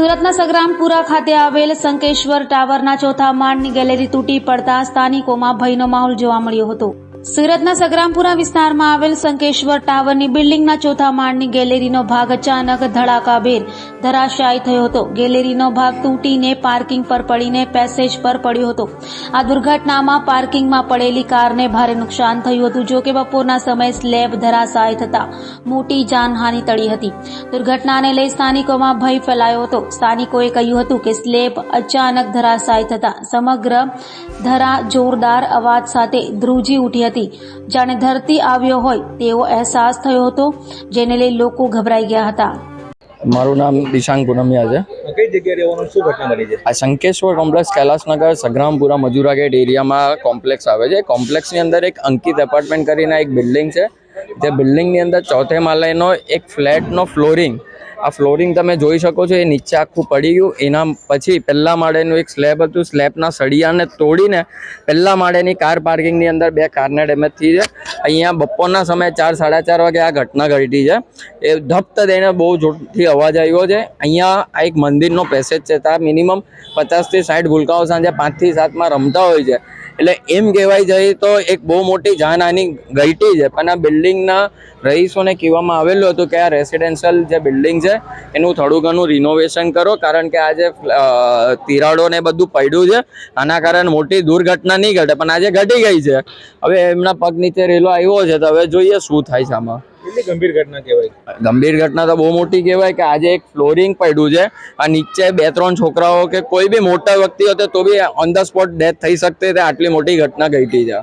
સુરતના સગ્રામપુરા ખાતે આવેલ શંકેશ્વર ટાવરના ચોથા માળની ગેલેરી તૂટી પડતા સ્થાનિકોમાં ભયનો માહોલ જોવા મળ્યો હતો। સુરતના સગ્રામપુરા વિસ્તારમાં આવેલ શંકેશ્વર ટાવરની બિલ્ડિંગના ચોથા માળની ગેલેરીનો ભાગ અચાનક ધડાકાભેર ધરાશાયી થયો હતો। ગેલેરીનો ભાગ તૂટીને પાર્કિંગ પર પડીને પેસેજ પર પડ્યો હતો। આ દુર્ઘટનામાં પાર્કિંગમાં પડેલી કારને ભારે નુકસાન થયું હતું। જો કે બપોરના સમયે સ્લેબ ધરાશાયી થતા મોટી જાનહાનિ ટળી હતી। દુર્ઘટનાને લઈ સ્થાનિકોમાં ભય ફેલાયો હતો। સ્થાનિકોએ કહ્યું હતું કે સ્લેબ અચાનક ધરાશાયી થતા સમગ્ર ધરા જોરદાર અવાજ સાથે ધ્રુજી ઉઠી હતી। જાણે ધરતી આવ્યો હોય તેવો અહેસાસ થયો હતો, જેને લઈ લોકો ગભરાઈ ગયા હતા। મારું નામ દિશાંગ પૂનમિયા છે। કઈ જગ્યાએ રહેવાનું, શું ઘટના બની છે? આ શંકેશ્વર કોમ્પ્લેક્સ कैलाशनगर सग्रामपुरा मजूरा गेट एरियाમાં કોમ્પ્લેક્સ આવે છે। કોમ્પ્લેક્સની અંદર એક અંકિત એપાર્ટમેન્ટ કરીને એક બિલ્ડિંગ છે। તે બિલ્ડિંગની અંદર ચોથે માળનો એક ફ્લેટનો ફ્લોરિંગ, આ ફ્લોરિંગ તમે જોઈ શકો છો, એ નીચે આખું પડી ગયું। એના પછી પહેલા માળેનું એક સ્લેબ હતું, સ્લેબના સળિયાને તોડીને પહેલા માળેની કાર પાર્કિંગની અંદર બે કારને ડેમેજ થઈ છે। અહીંયા બપોરના સમયે 4-4:30 વાગે આ ઘટના ઘટી છે। એ ધપ્ત દઈને બહુ જોરથી અવાજ આવ્યો છે। અહીંયા આ એક મંદિરનો પેસેજ છે, ત્યાં મિનિમમ 50 થી 60 ભૂલકાઓ સાંજે 5 થી 7 માં રમતા હોય છે। એટલે એમ કહેવાય જાય તો એક બહુ મોટી જાનહાનિ ઘટી છે। પણ આ બિલ્ડિંગના રહીશોને કહેવામાં આવેલું હતું કે આ રેસિડેન્શિયલ જે બિલ્ડિંગ છે એનું થોડું ઘણું રિનોવેશન કરો, કારણ કે આજે તિરાડો ને બધું પડ્યું છે, આના કારણે મોટી દુર્ઘટના નહીં ઘટે, પણ આજે ઘટી ગઈ છે। હવે એમના પગ નીચે રેલો આવ્યો છે, તો હવે જોઈએ શું થાય છે આમાં। કેટલી ગંભીર ઘટના કહેવાય? ગંભીર ઘટના તો બહુ મોટી કહેવાય કે આજે એક ફ્લોરિંગ પડ્યું છે, આ નીચે 2-3 છોકરાઓ કે કોઈ બી મોટા વ્યક્તિ હતો તો બી ઓન ધ સ્પોટ ડેથ થઈ શકતી, આટલી મોટી ઘટના ઘટી છે।